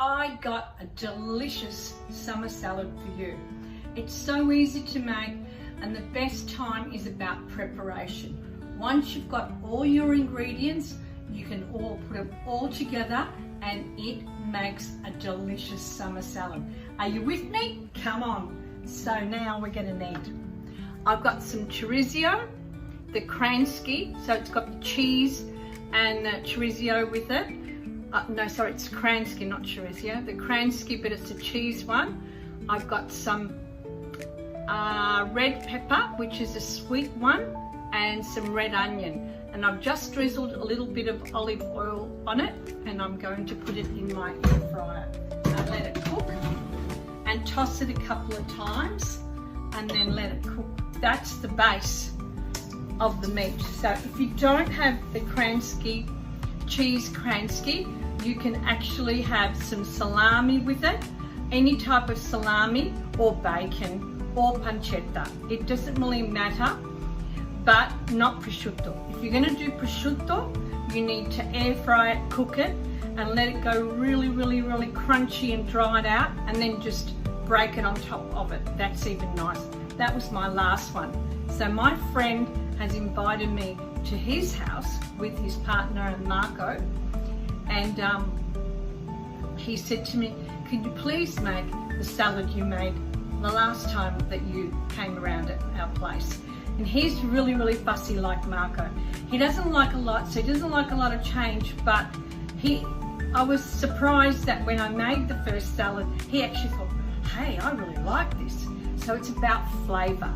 I got a delicious summer salad for you. It's so easy to make, and the best time is about preparation. Once you've got all your ingredients, you can all put them all together and it makes a delicious summer salad. Are you with me? Come on. So now we're going to need, I've got some chorizo, the kransky, so it's got the cheese and the chorizo with it. No, sorry, it's kransky, not chorizo. The kransky, but it's a cheese one. I've got some red pepper, which is a sweet one, and some red onion. And I've just drizzled a little bit of olive oil on it, and I'm going to put it in my air fryer. And let it cook, and toss it a couple of times, and then let it cook. That's the base of the meat. So if you don't have the kransky, cheese kransky, you can actually have some salami with it, any type of salami or bacon or pancetta. It doesn't really matter, but not prosciutto. If you're going to do prosciutto, you need to air fry it, cook it, and let it go really crunchy and dry it out, and then just break it on top of it. That's even nice. That was my last one. So my friend has invited me to his house with his partner and Marco, and he said to me, could you please make the salad you made the last time that you came around at our place? And he's really fussy like Marco. He doesn't like a lot, so he doesn't like a lot of change, but I was surprised that when I made the first salad, he actually thought, hey, I really like this. So it's about flavour.